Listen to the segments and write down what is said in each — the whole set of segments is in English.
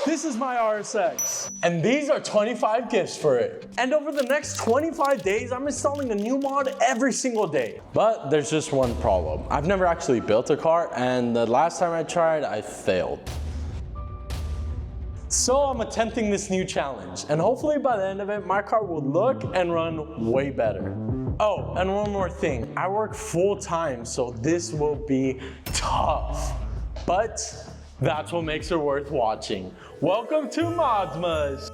This is my RSX. And these are 25 gifts for it. And over the next 25 days, I'm installing a new mod every single day. But there's just one problem. I've never actually built a car, and the last time I tried, I failed. So I'm attempting this new challenge, and hopefully by the end of it, my car will look and run way better. Oh, and one more thing. I work full time, so this will be tough. But that's what makes it worth watching. Welcome to ModsMas.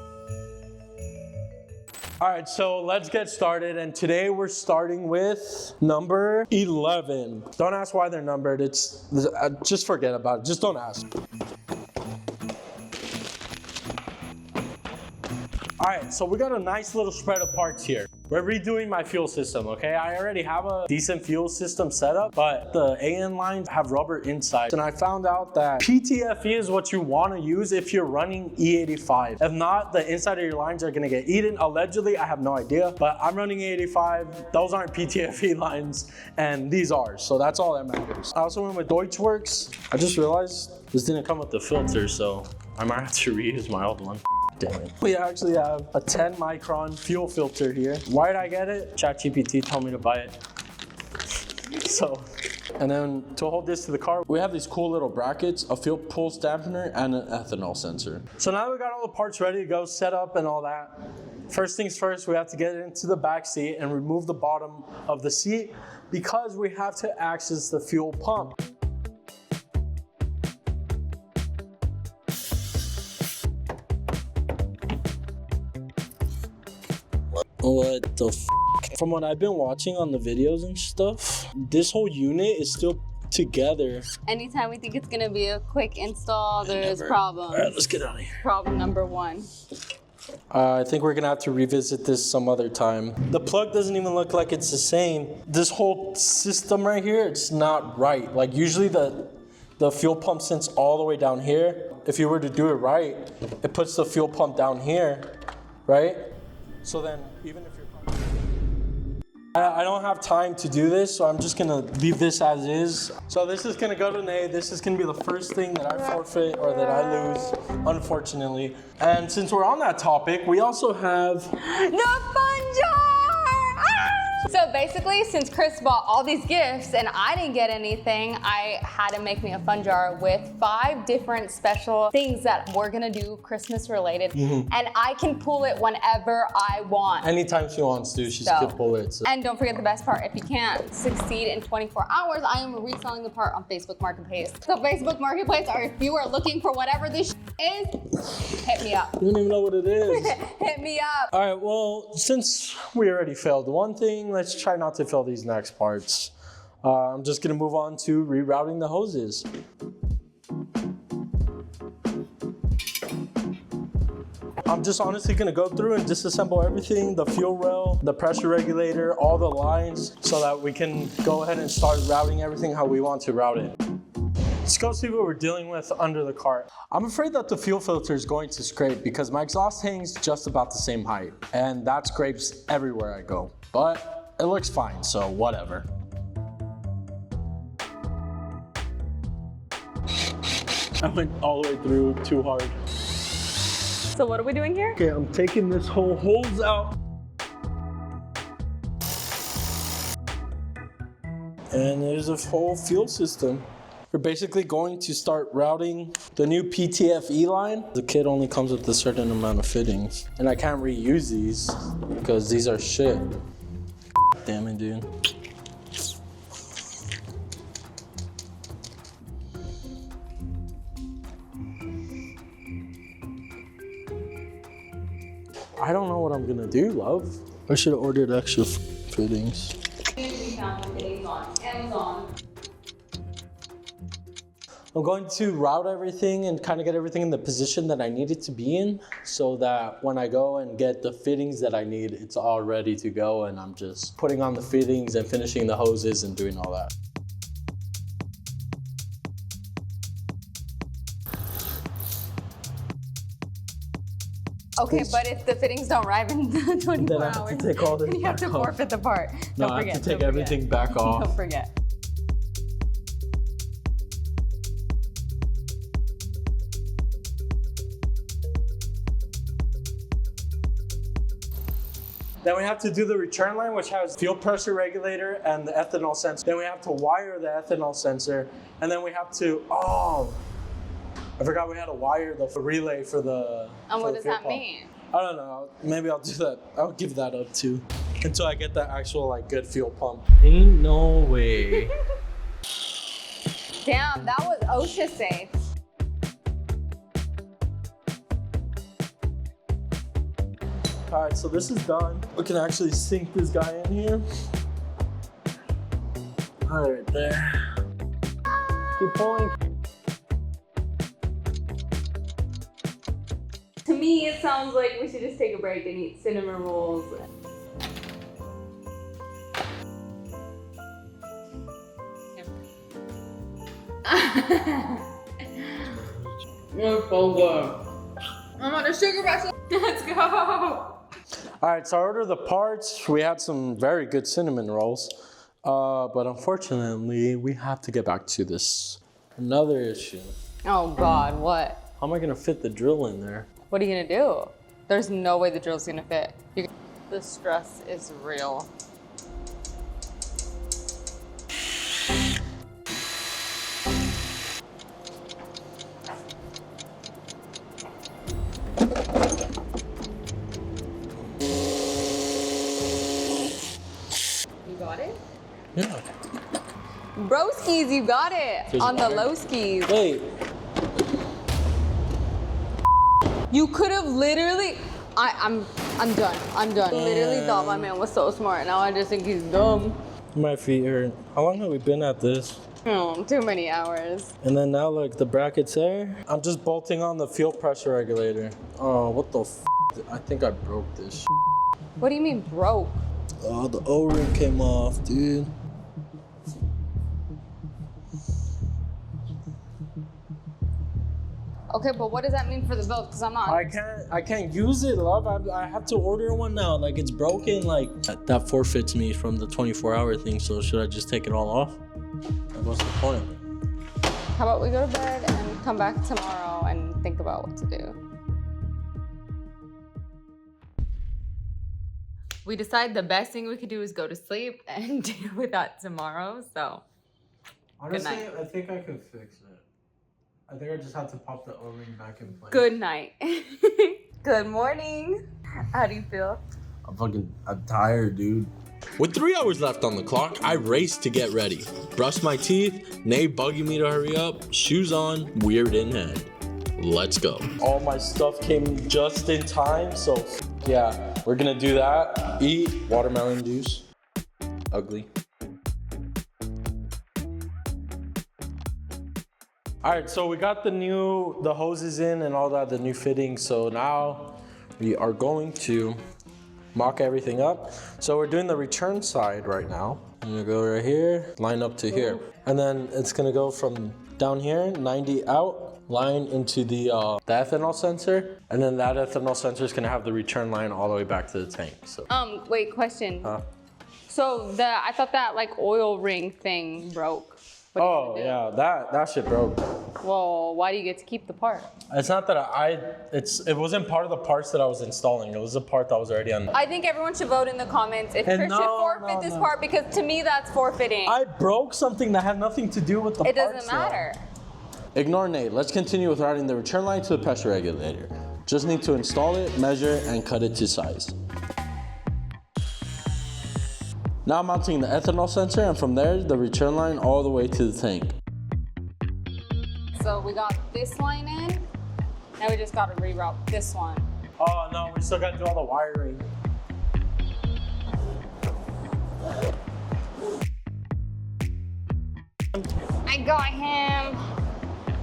All right, so let's get started. And today we're starting with number 11. Don't ask why they're numbered. Just forget about it. Just don't ask. All right, so we got a nice little spread of parts here. We're redoing my fuel system, okay? I already have a decent fuel system set up, but the AN lines have rubber inside. And I found out that PTFE is what you want to use if you're running E85. If not, the inside of your lines are gonna get eaten. Allegedly, I have no idea, but I'm running E85. Those aren't PTFE lines, and these are, so that's all that matters. I also went with Deutschwerks. I just realized this didn't come with the filter, so I might have to reuse my old one. Damn it. We actually have a 10 micron fuel filter here. Why did I get it? ChatGPT told me to buy it. So, and then to hold this to the car, we have these cool little brackets, a fuel pulse dampener, and an ethanol sensor. So now we got all the parts ready to go, set up and all that. First things first, we have to get it into the back seat and remove the bottom of the seat because we have to access the fuel pump. What the f? From what I've been watching on the videos and stuff, this whole unit is still together. Anytime we think it's gonna be a quick install, there's problems. All right, let's get out of here. Problem number one. I think we're gonna have to revisit this some other time. The plug doesn't even look like it's the same. This whole system right here, it's not right. Like usually the fuel pump sits all the way down here. If you were to do it right, it puts the fuel pump down here, right? So then, even if you're... I don't have time to do this, so I'm just gonna leave this as is. So this is gonna go to Nate. This is gonna be the first thing that I forfeit or that I lose, unfortunately. And since we're on that topic, we also have... The fun jar! So basically, since Chris bought all these gifts and I didn't get anything, I had to make me a fun jar with 5 different special things that we're gonna do Christmas related. And I can pull it whenever I want. Anytime she wants to, she can pull it. So. And don't forget the best part, if you can't succeed in 24 hours, I am reselling the part on Facebook Marketplace. So Facebook Marketplace, or if you are looking for whatever this is, hit me up. You don't even know what it is. Hit me up. All right, well, since we already failed one thing, let's try not to fail these next parts. I'm just gonna move on to rerouting the hoses. I'm just honestly gonna go through and disassemble everything, the fuel rail, the pressure regulator, all the lines, so that we can go ahead and start routing everything how we want to route it. Let's go see what we're dealing with under the car. I'm afraid that the fuel filter is going to scrape because my exhaust hangs just about the same height, and that scrapes everywhere I go. But it looks fine, so whatever. I went all the way through too hard. So what are we doing here? Okay, I'm taking this whole hose out. And there's a whole fuel system. We're basically going to start routing the new PTFE line. The kit only comes with a certain amount of fittings. And I can't reuse these because these are shit. Damn it, dude. I don't know what I'm gonna do, love. I should have ordered extra fittings. We found the fittings on Amazon. I'm going to route everything and kind of get everything in the position that I need it to be in so that when I go and get the fittings that I need, it's all ready to go and I'm just putting on the fittings and finishing the hoses and doing all that. Okay, but if the fittings don't arrive in 24 then I hours, have to take all this then you have to back off. forfeit the part. No, Don't I forget. have to take everything back off. Don't forget. Then we have to do the return line, which has fuel pressure regulator and the ethanol sensor. Then we have to wire the ethanol sensor. And then we have to, I forgot we had to wire the relay for the And what does that pump. mean? I don't know. Maybe I'll do that. I'll give that up too. Until I get that actual like good fuel pump. Ain't no way. Damn, that was OSHA safe. All right, so this is done. We can actually sink this guy in here. All right, there. Keep pulling. To me, it sounds like we should just take a break and eat cinnamon rolls. It's so good. I'm on a sugar rush. Let's go. All right, so I ordered the parts. We had some very good cinnamon rolls, but unfortunately, we have to get back to this. Another issue. Oh God, what? How am I gonna fit the drill in there? What are you gonna do? There's no way the drill's gonna fit. The stress is real. You got it? Yeah. Broskies, you got it. There's on the wire. low skis. Wait. You could have literally. I'm done. I'm done. Literally thought my man was so smart. Now I just think he's dumb. My feet hurt. How long have we been at this? Oh, too many hours. And then now look, the bracket's there. I'm just bolting on the fuel pressure regulator. Oh, what the f? I think I broke this. What do you mean broke? Oh, the O-ring came off, dude. Okay, but what does that mean for the boat? Because I'm not. I can't use it, love. I have to order one now. Like, it's broken. Like, that forfeits me from the 24-hour thing. So should I just take it all off? Like, what's the point? How about we go to bed and come back tomorrow and think about what to do? We decided the best thing we could do is go to sleep and deal with that tomorrow. So, Honestly, night. I think I could fix it. I think I just have to pop the O-ring back in place. good night. Good morning. How do you feel? I'm tired, dude. With 3 hours left on the clock, I raced to get ready. Brushed my teeth, Nate bugging me to hurry up, shoes on, weird in hand. Let's go. All my stuff came just in time, so yeah, we're gonna do that. Eat watermelon juice. Ugly. All right, so we got the hoses in and all that, the new fittings. So now we are going to mock everything up. So we're doing the return side right now. I'm gonna go right here, line up to here. And then it's gonna go from down here, 90 out, line into the ethanol sensor. And then that ethanol sensor is gonna have the return line all the way back to the tank, so. Wait, question. So I thought that like oil ring thing broke. What are you gonna do? Yeah, that shit broke. Well, why do you get to keep the part? It's not that it wasn't part of the parts that I was installing. It was a part that was already on. I think everyone should vote in the comments if And Chris should forfeit this part, because to me that's forfeiting. I broke something that had nothing to do with the It parts. doesn't matter. Ignore Nate. Let's continue with routing the return line to the pressure regulator. Just need to install it, measure, and cut it to size. Now mounting the ethanol sensor, and from there, the return line all the way to the tank. So we got this line in, now we just gotta reroute this one. Oh no, we still gotta do all the wiring. I got him.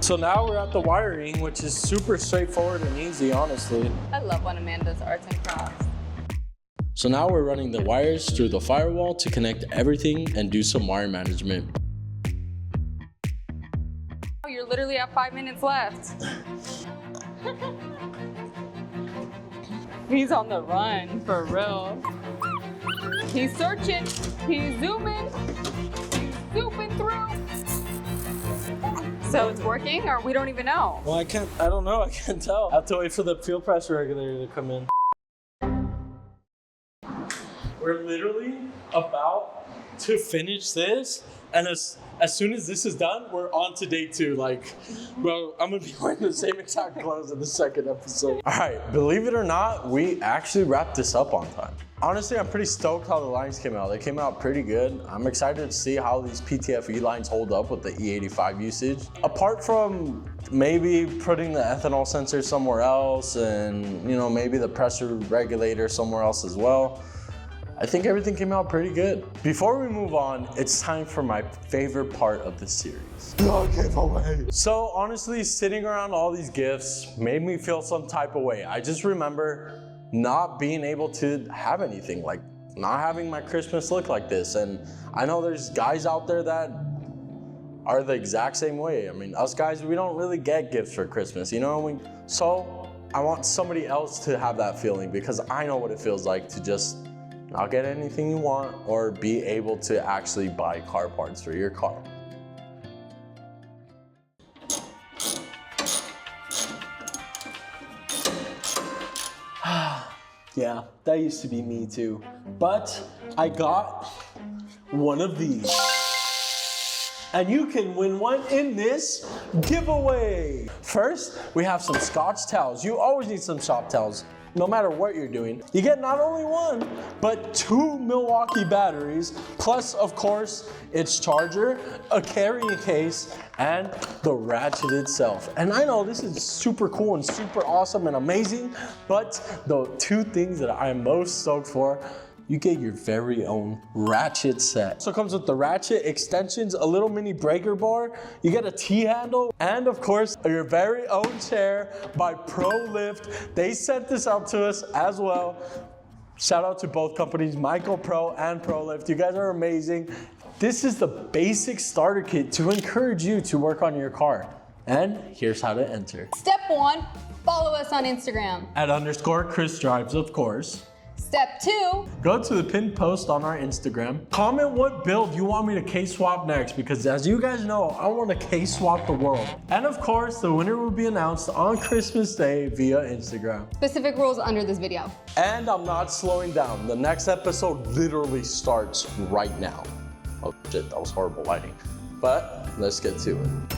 So now we're at the wiring, which is super straightforward and easy, honestly. I love when Amanda does arts and crafts. So now we're running the wires through the firewall to connect everything and do some wire management. Oh, you're literally at 5 minutes left. He's on the run, for real. He's searching, he's zooming through. So it's working, or we don't even know? Well, I don't know, I can't tell. I have to wait for the fuel pressure regulator to come in. we're literally about to finish this, and as soon as this is done, we're on to day 2. Like, bro, I'm gonna be wearing the same exact clothes in the second episode. All right, believe it or not, we actually wrapped this up on time. Honestly, I'm pretty stoked how the lines came out. They came out pretty good. I'm excited to see how these PTFE lines hold up with the E85 usage. Apart from maybe putting the ethanol sensor somewhere else and, you know, maybe the pressure regulator somewhere else as well, I think everything came out pretty good. Before we move on, it's time for my favorite part of the series. The giveaway. So honestly, sitting around all these gifts made me feel some type of way. I just remember not being able to have anything, like not having my Christmas look like this. And I know there's guys out there that are the exact same way. I mean, us guys, we don't really get gifts for Christmas, you know? So I want somebody else to have that feeling, because I know what it feels like to just not get anything you want or be able to actually buy car parts for your car. Yeah, that used to be me too. But I got one of these. And you can win one in this giveaway. First, we have some Scotch towels. You always need some shop towels, no matter what you're doing. You get not only one, but 2 Milwaukee batteries, plus of course, its charger, a carrying case, and the ratchet itself. And I know this is super cool and super awesome and amazing, but the 2 things that I am most stoked for, you get your very own ratchet set. So it comes with the ratchet extensions, a little mini breaker bar, you get a T-handle, and of course, your very own chair by ProLift. They sent this out to us as well. Shout out to both companies, Michael Pro and ProLift. You guys are amazing. This is the basic starter kit to encourage you to work on your car. And here's how to enter. Step 1, follow us on Instagram. @_Chris Drives, of course. Step 2, Go to the pinned post on our Instagram. Comment what build you want me to case swap next, because as you guys know, I want to case swap the world. And of course, the winner will be announced on Christmas Day via Instagram. specific rules under this video. And I'm not slowing down. The next episode literally starts right now. Oh shit, that was horrible lighting. But let's get to it.